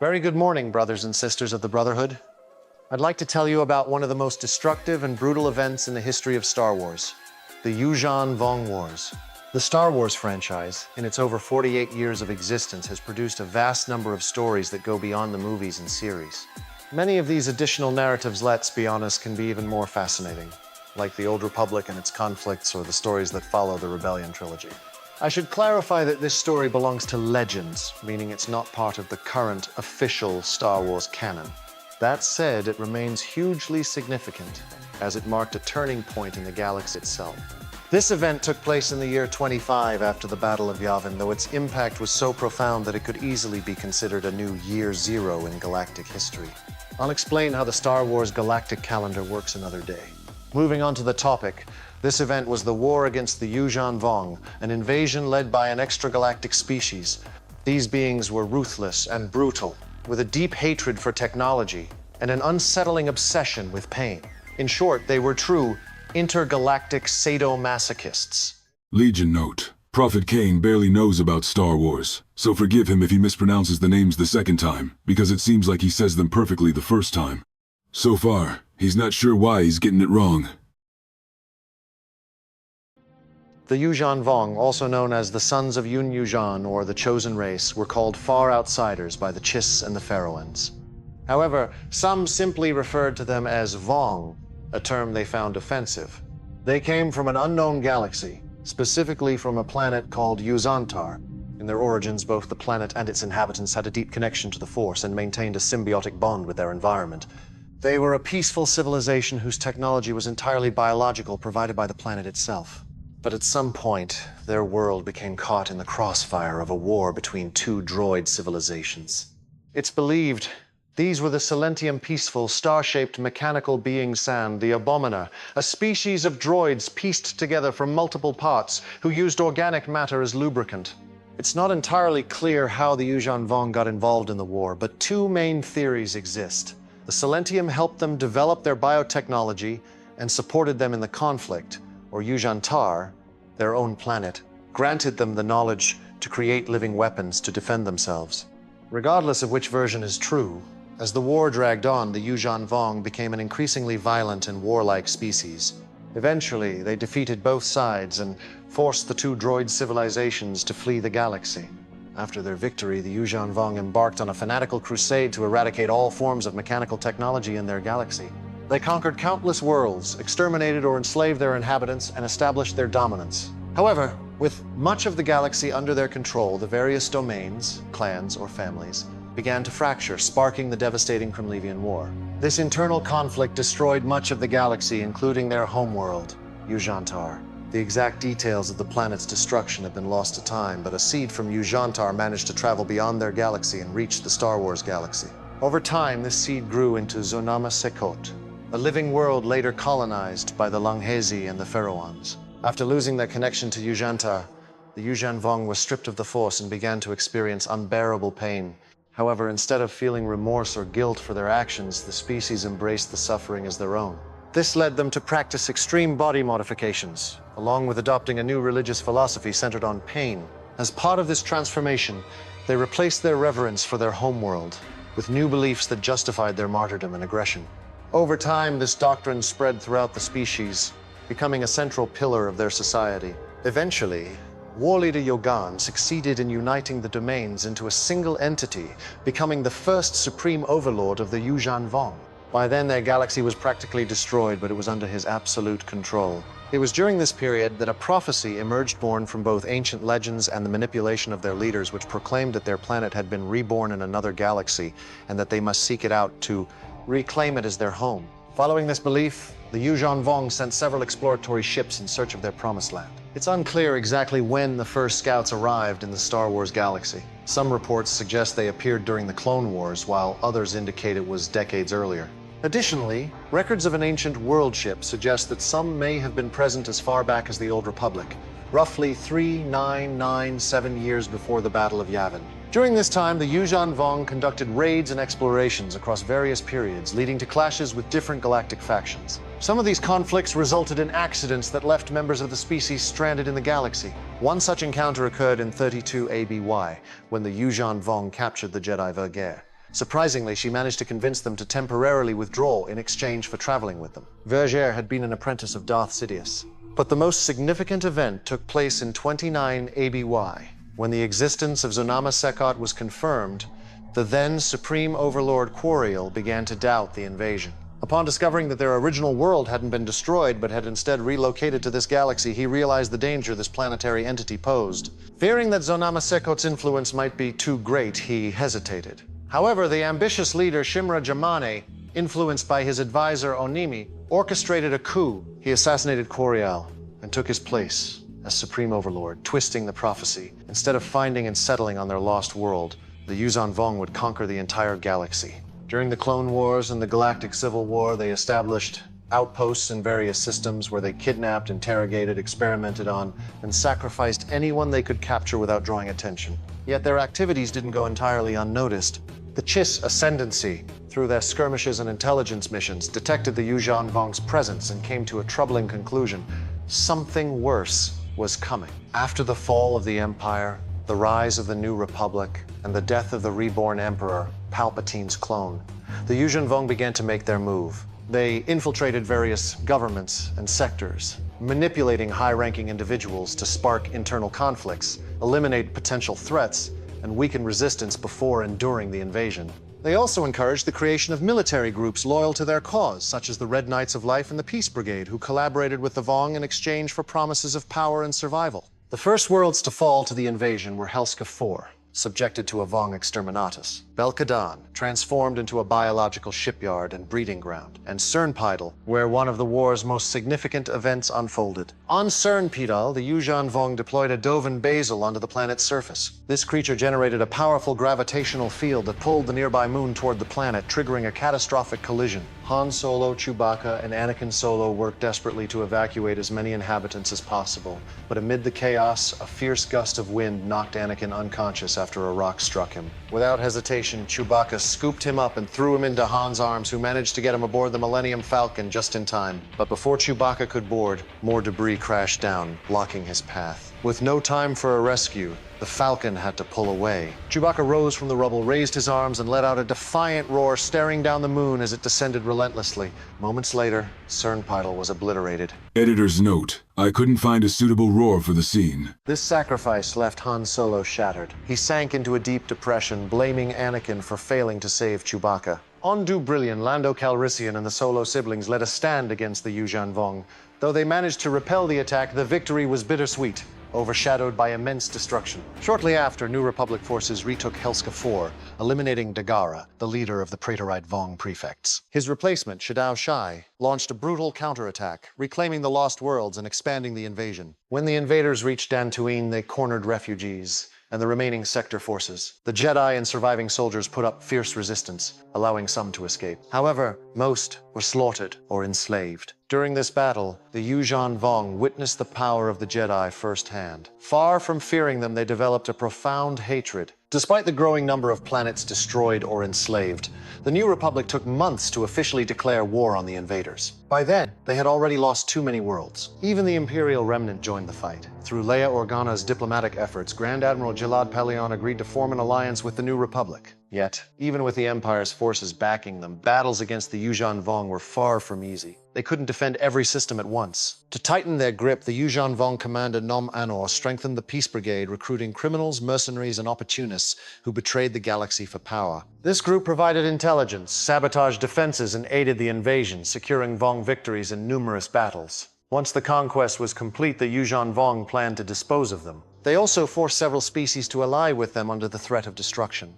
Very good morning, brothers and sisters of the Brotherhood. I'd like to tell you about one of the most destructive and brutal events in the history of Star Wars, the Yuuzhan Vong Wars. The Star Wars franchise, in its over 48 years of existence, has produced a vast number of stories that go beyond the movies and series. Many of these additional narratives, let's be honest, can be even more fascinating, like the Old Republic and its conflicts or the stories that follow the Rebellion trilogy. I should clarify that this story belongs to Legends, meaning it's not part of the current official Star Wars canon. That said, it remains hugely significant, as it marked a turning point in the galaxy itself. This event took place in the year 25 after the Battle of Yavin, though its impact was so profound that it could easily be considered a new year zero in galactic history. I'll explain how the Star Wars galactic calendar works another day. Moving on to the topic, this event was the war against the Yuuzhan Vong, an invasion led by an extragalactic species. These beings were ruthless and brutal, with a deep hatred for technology and an unsettling obsession with pain. In short, they were true intergalactic sadomasochists. Legion note: Prophet Cain barely knows about Star Wars, so forgive him if he mispronounces the names the second time, because it seems like he says them perfectly the first time. So far, he's not sure why he's getting it wrong. The Yuuzhan Vong, also known as the Sons of Yun Yuuzhan or the Chosen Race, were called far outsiders by the Chiss and the Faroans. However, some simply referred to them as Vong, a term they found offensive. They came from an unknown galaxy, specifically from a planet called Yuuzhantar. In their origins, both the planet and its inhabitants had a deep connection to the Force and maintained a symbiotic bond with their environment. They were a peaceful civilization whose technology was entirely biological, provided by the planet itself. But at some point, their world became caught in the crossfire of a war between two droid civilizations. It's believed these were the Silentium peaceful, star-shaped mechanical being San, the Abominer, a species of droids pieced together from multiple parts who used organic matter as lubricant. It's not entirely clear how the Yuuzhan Vong got involved in the war, but two main theories exist. The Silentium helped them develop their biotechnology and supported them in the conflict, or Yuuzhantar, their own planet, granted them the knowledge to create living weapons to defend themselves. Regardless of which version is true, as the war dragged on, the Yuuzhan Vong became an increasingly violent and warlike species. Eventually, they defeated both sides and forced the two droid civilizations to flee the galaxy. After their victory, the Yuuzhan Vong embarked on a fanatical crusade to eradicate all forms of mechanical technology in their galaxy. They conquered countless worlds, exterminated or enslaved their inhabitants, and established their dominance. However, with much of the galaxy under their control, the various domains, clans, or families began to fracture, sparking the devastating Kremlivian War. This internal conflict destroyed much of the galaxy, including their homeworld, Yuuzhantar. The exact details of the planet's destruction have been lost to time, but a seed from Yuuzhantar managed to travel beyond their galaxy and reach the Star Wars galaxy. Over time, this seed grew into Zonama Sekot, a living world later colonized by the Langhezi and the Faroans. After losing their connection to Yuuzhantar, the Yuuzhan Vong was stripped of the Force and began to experience unbearable pain. However, instead of feeling remorse or guilt for their actions, the species embraced the suffering as their own. This led them to practice extreme body modifications, along with adopting a new religious philosophy centered on pain. As part of this transformation, they replaced their reverence for their homeworld with new beliefs that justified their martyrdom and aggression. Over time, this doctrine spread throughout the species, becoming a central pillar of their society. Eventually, war leader Yogan succeeded in uniting the domains into a single entity, becoming the first supreme overlord of the Yuuzhan Vong. By then, their galaxy was practically destroyed, but it was under his absolute control. It was during this period that a prophecy emerged born from both ancient legends and the manipulation of their leaders, which proclaimed that their planet had been reborn in another galaxy and that they must seek it out to reclaim it as their home. Following this belief, the Yuuzhan Vong sent several exploratory ships in search of their promised land. It's unclear exactly when the first scouts arrived in the Star Wars galaxy. Some reports suggest they appeared during the Clone Wars, while others indicate it was decades earlier. Additionally, records of an ancient world ship suggest that some may have been present as far back as the Old Republic, roughly 3997 years before the Battle of Yavin. During this time, the Yuuzhan Vong conducted raids and explorations across various periods, leading to clashes with different galactic factions. Some of these conflicts resulted in accidents that left members of the species stranded in the galaxy. One such encounter occurred in 32 ABY, when the Yuuzhan Vong captured the Jedi Vergere. Surprisingly, she managed to convince them to temporarily withdraw in exchange for traveling with them. Vergere had been an apprentice of Darth Sidious. But the most significant event took place in 29 ABY, when the existence of Zonama Sekot was confirmed. The then Supreme Overlord Quariel began to doubt the invasion. Upon discovering that their original world hadn't been destroyed but had instead relocated to this galaxy, he realized the danger this planetary entity posed. Fearing that Zonama Sekot's influence might be too great, he hesitated. However, the ambitious leader Shimra Jamane, influenced by his advisor Onimi, orchestrated a coup. He assassinated Quariel and took his place as Supreme Overlord, twisting the prophecy. Instead of finding and settling on their lost world, the Yuuzhan Vong would conquer the entire galaxy. During the Clone Wars and the Galactic Civil War, they established outposts in various systems where they kidnapped, interrogated, experimented on, and sacrificed anyone they could capture without drawing attention. Yet their activities didn't go entirely unnoticed. The Chiss Ascendancy, through their skirmishes and intelligence missions, detected the Yuuzhan Vong's presence and came to a troubling conclusion. Something worse was coming. After the fall of the Empire, the rise of the New Republic, and the death of the reborn Emperor, Palpatine's clone, the Yuuzhan Vong began to make their move. They infiltrated various governments and sectors, manipulating high-ranking individuals to spark internal conflicts, eliminate potential threats, and weaken resistance before and during the invasion. They also encouraged the creation of military groups loyal to their cause, such as the Red Knights of Life and the Peace Brigade, who collaborated with the Vong in exchange for promises of power and survival. The first worlds to fall to the invasion were Helska IV, subjected to a Vong exterminatus, Belkadan, transformed into a biological shipyard and breeding ground, and Cernpidal, where one of the war's most significant events unfolded. On Cernpidal, the Yuuzhan Vong deployed a Dovan Basil onto the planet's surface. This creature generated a powerful gravitational field that pulled the nearby moon toward the planet, triggering a catastrophic collision. Han Solo, Chewbacca, and Anakin Solo worked desperately to evacuate as many inhabitants as possible, but amid the chaos, a fierce gust of wind knocked Anakin unconscious after a rock struck him. Without hesitation, Chewbacca scooped him up and threw him into Han's arms, who managed to get him aboard the Millennium Falcon just in time. But before Chewbacca could board, more debris crashed down, blocking his path. With no time for a rescue, the Falcon had to pull away. Chewbacca rose from the rubble, raised his arms, and let out a defiant roar, staring down the moon as it descended relentlessly. Moments later, Cernpidal was obliterated. Editor's note: I couldn't find a suitable roar for the scene. This sacrifice left Han Solo shattered. He sank into a deep depression, blaming Anakin for failing to save Chewbacca. On Brillian, Lando Calrissian and the Solo siblings led a stand against the Yuuzhan Vong. Though they managed to repel the attack, the victory was bittersweet, overshadowed by immense destruction. Shortly after, New Republic forces retook Helska IV, eliminating Dagara, the leader of the Praetorite Vong prefects. His replacement, Shadao Shai, launched a brutal counterattack, reclaiming the Lost Worlds and expanding the invasion. When the invaders reached Dantooine, they cornered refugees and the remaining sector forces. The Jedi and surviving soldiers put up fierce resistance, allowing some to escape. However, most were slaughtered or enslaved. During this battle, the Yuuzhan Vong witnessed the power of the Jedi firsthand. Far from fearing them, they developed a profound hatred. Despite the growing number of planets destroyed or enslaved, the New Republic took months to officially declare war on the invaders. By then, they had already lost too many worlds. Even the Imperial remnant joined the fight. Through Leia Organa's diplomatic efforts, Grand Admiral Jalad Pelion agreed to form an alliance with the New Republic. Yet, even with the Empire's forces backing them, battles against the Yuuzhan Vong were far from easy. They couldn't defend every system at once. To tighten their grip, the Yuuzhan Vong commander Nom Anor strengthened the Peace Brigade, recruiting criminals, mercenaries, and opportunists who betrayed the galaxy for power. This group provided intelligence, sabotaged defenses, and aided the invasion, securing Vong victories in numerous battles. Once the conquest was complete, the Yuuzhan Vong planned to dispose of them. They also forced several species to ally with them under the threat of destruction.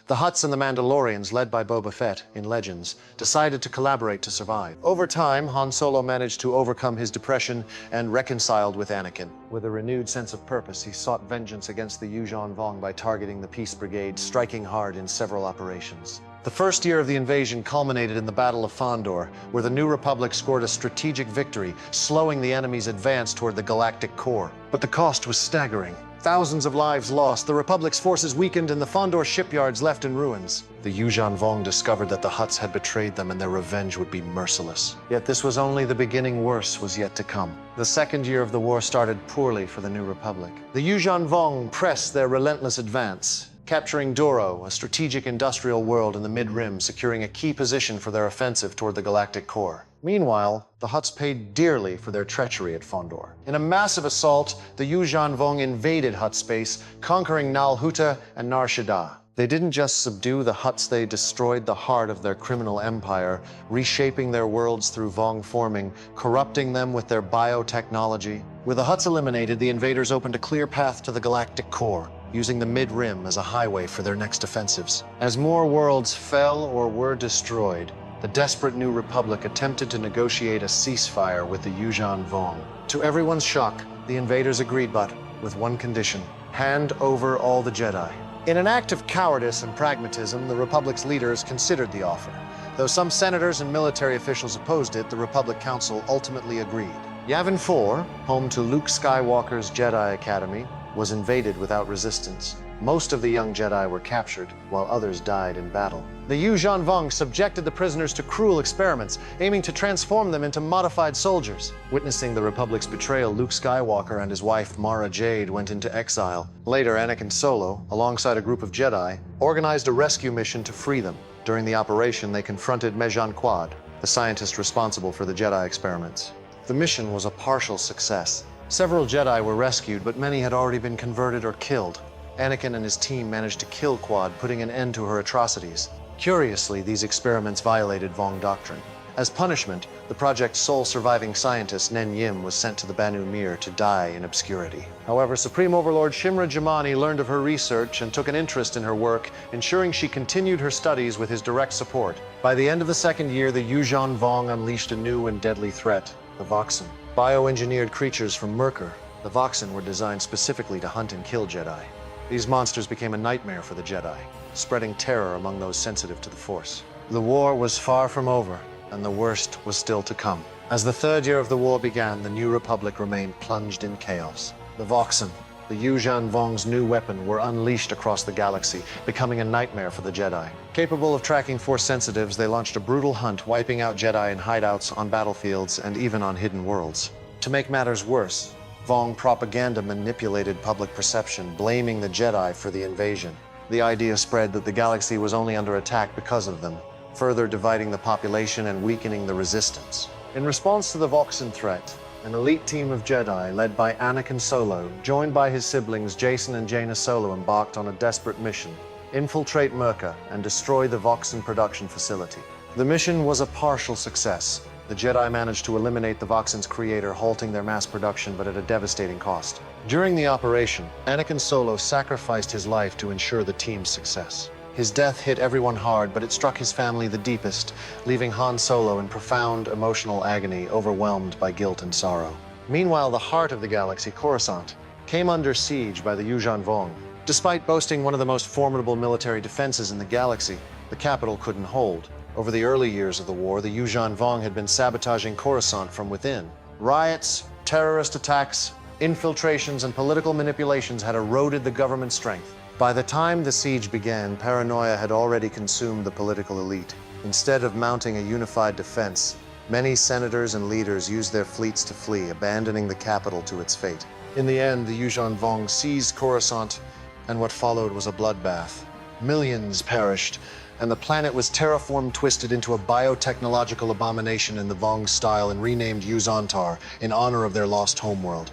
The Hutts and the Mandalorians, led by Boba Fett in Legends, decided to collaborate to survive. Over time, Han Solo managed to overcome his depression and reconciled with Anakin. With a renewed sense of purpose, he sought vengeance against the Yuuzhan Vong by targeting the Peace Brigade, striking hard in several operations. The first year of the invasion culminated in the Battle of Fondor, where the New Republic scored a strategic victory, slowing the enemy's advance toward the galactic core. But the cost was staggering. Thousands of lives lost, the Republic's forces weakened, and the Fondor shipyards left in ruins. The Yuuzhan Vong discovered that the Hutts had betrayed them and their revenge would be merciless. Yet this was only the beginning. Worse was yet to come. The second year of the war started poorly for the New Republic. The Yuuzhan Vong pressed their relentless advance, capturing Duro, a strategic industrial world in the Mid-Rim, securing a key position for their offensive toward the galactic core. Meanwhile, the Hutts paid dearly for their treachery at Fondor. In a massive assault, the Yuuzhan Vong invaded Hutt space, conquering Nal Huta and Nar Shaddaa. They didn't just subdue the Hutts, they destroyed the heart of their criminal empire, reshaping their worlds through Vong forming, corrupting them with their biotechnology. With the Hutts eliminated, the invaders opened a clear path to the galactic core, using the Mid-Rim as a highway for their next offensives. As more worlds fell or were destroyed, the desperate New Republic attempted to negotiate a ceasefire with the Yuuzhan Vong. To everyone's shock, the invaders agreed, but with one condition: hand over all the Jedi. In an act of cowardice and pragmatism, the Republic's leaders considered the offer. Though some senators and military officials opposed it, the Republic Council ultimately agreed. Yavin 4, home to Luke Skywalker's Jedi Academy, was invaded without resistance. Most of the young Jedi were captured, while others died in battle. The Yuuzhan Vong subjected the prisoners to cruel experiments, aiming to transform them into modified soldiers. Witnessing the Republic's betrayal, Luke Skywalker and his wife Mara Jade went into exile. Later, Anakin Solo, alongside a group of Jedi, organized a rescue mission to free them. During the operation, they confronted Mejan Quad, the scientist responsible for the Jedi experiments. The mission was a partial success. Several Jedi were rescued, but many had already been converted or killed. Anakin and his team managed to kill Quad, putting an end to her atrocities. Curiously, these experiments violated Vong doctrine. As punishment, the project's sole surviving scientist, Nen Yim, was sent to the Banu Mir to die in obscurity. However, Supreme Overlord Shimra Jamani learned of her research and took an interest in her work, ensuring she continued her studies with his direct support. By the end of the second year, the Yuuzhan Vong unleashed a new and deadly threat: the Voxen. Bioengineered creatures from Merkur, the Voxen were designed specifically to hunt and kill Jedi. These monsters became a nightmare for the Jedi, spreading terror among those sensitive to the Force. The war was far from over, and the worst was still to come. As the third year of the war began, the New Republic remained plunged in chaos. The Voxen, the Yuuzhan Vong's new weapon, were unleashed across the galaxy, becoming a nightmare for the Jedi. Capable of tracking Force sensitives, they launched a brutal hunt, wiping out Jedi in hideouts, on battlefields, and even on hidden worlds. To make matters worse, Vong propaganda manipulated public perception, blaming the Jedi for the invasion. The idea spread that the galaxy was only under attack because of them, further dividing the population and weakening the resistance. In response to the Voxen threat, an elite team of Jedi, led by Anakin Solo, joined by his siblings Jason and Jaina Solo, embarked on a desperate mission: infiltrate Merkur and destroy the Voxen production facility. The mission was a partial success. The Jedi managed to eliminate the Voxen's creator, halting their mass production, but at a devastating cost. During the operation, Anakin Solo sacrificed his life to ensure the team's success. His death hit everyone hard, but it struck his family the deepest, leaving Han Solo in profound emotional agony, overwhelmed by guilt and sorrow. Meanwhile, the heart of the galaxy, Coruscant, came under siege by the Yuuzhan Vong. Despite boasting one of the most formidable military defenses in the galaxy, the capital couldn't hold. Over the early years of the war, the Yuuzhan Vong had been sabotaging Coruscant from within. Riots, terrorist attacks, infiltrations, and political manipulations had eroded the government's strength. By the time the siege began, paranoia had already consumed the political elite. Instead of mounting a unified defense, many senators and leaders used their fleets to flee, abandoning the capital to its fate. In the end, the Yuuzhan Vong seized Coruscant, and what followed was a bloodbath. Millions perished, and the planet was terraformed, twisted into a biotechnological abomination in the Vong style, and renamed Yuzantar in honor of their lost homeworld.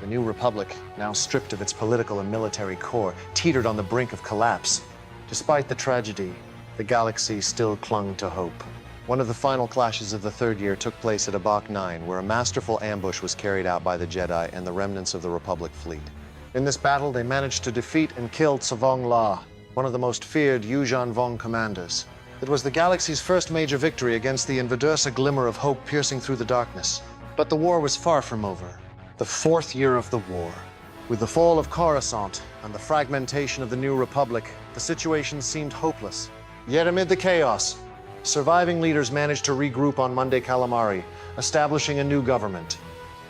The New Republic, now stripped of its political and military core, teetered on the brink of collapse. Despite the tragedy, the galaxy still clung to hope. One of the final clashes of the third year took place at Abak 9, where a masterful ambush was carried out by the Jedi and the remnants of the Republic fleet. In this battle, they managed to defeat and kill Tsavong La, one of the most feared Yuuzhan Vong commanders. It was the galaxy's first major victory against the invaders, a glimmer of hope piercing through the darkness. But the war was far from over. The fourth year of the war. With the fall of Coruscant and the fragmentation of the New Republic, the situation seemed hopeless. Yet amid the chaos, surviving leaders managed to regroup on Monday Calamari, establishing a new government,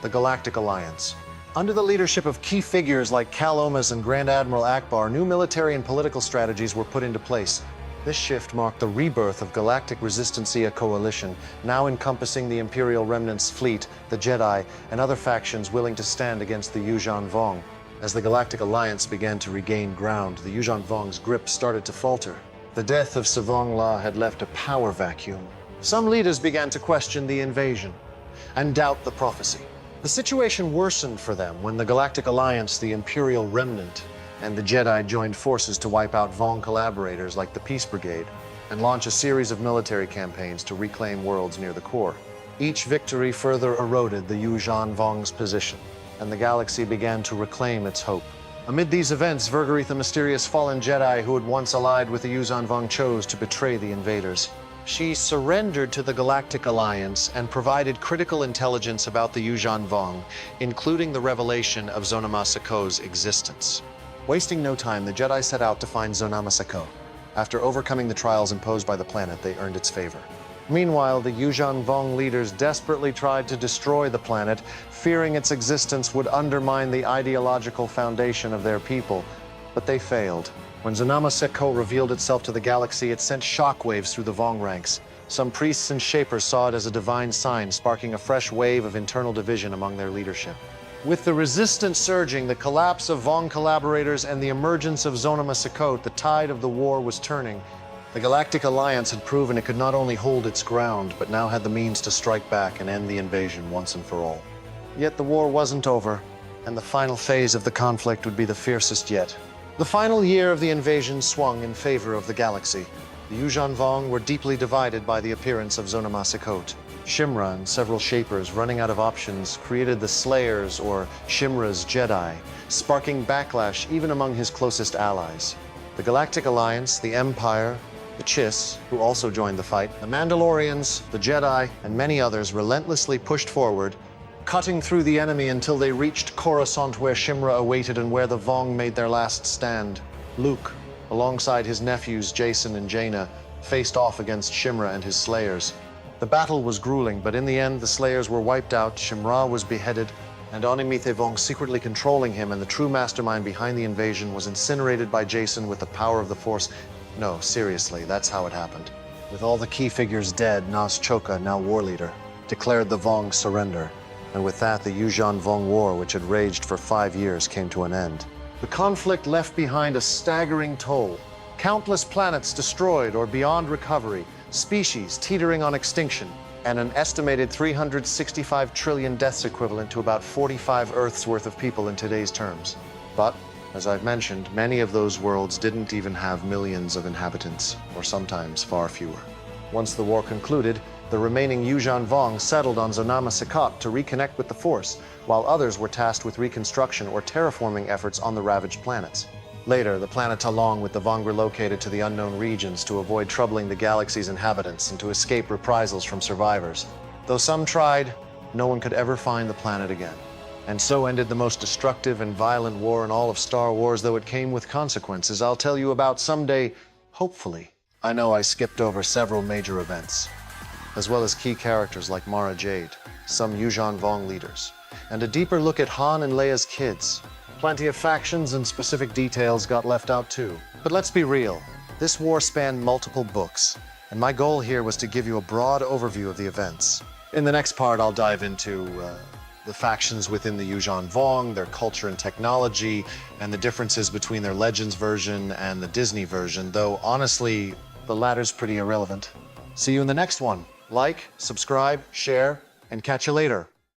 the Galactic Alliance. Under the leadership of key figures like Cal Omas and Grand Admiral Akbar, new military and political strategies were put into place. This shift marked the rebirth of Galactic Resistancia Coalition, now encompassing the Imperial Remnant's fleet, the Jedi, and other factions willing to stand against the Yuuzhan Vong. As the Galactic Alliance began to regain ground, the Yuuzhan Vong's grip started to falter. The death of Savong La had left a power vacuum. Some leaders began to question the invasion and doubt the prophecy. The situation worsened for them when the Galactic Alliance, the Imperial Remnant, and the Jedi joined forces to wipe out Vong collaborators like the Peace Brigade and launch a series of military campaigns to reclaim worlds near the core. Each victory further eroded the Yuuzhan Vong's position, and the galaxy began to reclaim its hope. Amid these events, Vergarith, the mysterious fallen Jedi who had once allied with the Yuuzhan Vong, chose to betray the invaders. She surrendered to the Galactic Alliance and provided critical intelligence about the Yuuzhan Vong, including the revelation of Zonama Sako's existence. Wasting no time, the Jedi set out to find Zonama Sako. After overcoming the trials imposed by the planet, they earned its favor. Meanwhile, the Yuuzhan Vong leaders desperately tried to destroy the planet, fearing its existence would undermine the ideological foundation of their people. But they failed. When Zonama Sako revealed itself to the galaxy, it sent shockwaves through the Vong ranks. Some priests and shapers saw it as a divine sign, sparking a fresh wave of internal division among their leadership. With the resistance surging, the collapse of Vong collaborators, and the emergence of Zonama Sako, the tide of the war was turning. The Galactic Alliance had proven it could not only hold its ground, but now had the means to strike back and end the invasion once and for all. Yet the war wasn't over, and the final phase of the conflict would be the fiercest yet. The final year of the invasion swung in favor of the galaxy. The Yuuzhan Vong were deeply divided by the appearance of Zonama Sako. Shimra and several Shapers, running out of options, created the Slayers, or Shimra's Jedi, sparking backlash even among his closest allies. The Galactic Alliance, the Empire, the Chiss, who also joined the fight, the Mandalorians, the Jedi, and many others relentlessly pushed forward, cutting through the enemy until they reached Coruscant, where Shimra awaited and where the Vong made their last stand. Luke, alongside his nephews Jason and Jaina, faced off against Shimra and his Slayers. The battle was grueling, but in the end, the Slayers were wiped out, Shimra was beheaded, and Onimithe Vong, secretly controlling him and the true mastermind behind the invasion, was incinerated by Jason with the power of the Force. No, seriously, that's how it happened. With all the key figures dead, Nas Choka, now war leader, declared the Vong surrender. And with that, the Yuuzhan Vong War, which had raged for 5 years, came to an end. The conflict left behind a staggering toll. Countless planets destroyed or beyond recovery, species teetering on extinction, and an estimated 365 trillion deaths, equivalent to about 45 Earths worth of people in today's terms. But, as I've mentioned, many of those worlds didn't even have millions of inhabitants, or sometimes far fewer. Once the war concluded, the remaining Yuuzhan Vong settled on Zonama Sako to reconnect with the Force, while others were tasked with reconstruction or terraforming efforts on the ravaged planets. Later, the planet Talong with the Vong relocated to the unknown regions to avoid troubling the galaxy's inhabitants and to escape reprisals from survivors. Though some tried, no one could ever find the planet again. And so ended the most destructive and violent war in all of Star Wars, though it came with consequences I'll tell you about someday, hopefully. I know I skipped over several major events, as well as key characters like Mara Jade, some Yuuzhan Vong leaders, and a deeper look at Han and Leia's kids. Plenty of factions and specific details got left out too. But let's be real, this war spanned multiple books, and my goal here was to give you a broad overview of the events. In the next part, I'll dive into the factions within the Yuuzhan Vong, their culture and technology, and the differences between their Legends version and the Disney version, though honestly, the latter's pretty irrelevant. See you in the next one. Like, subscribe, share, and catch you later.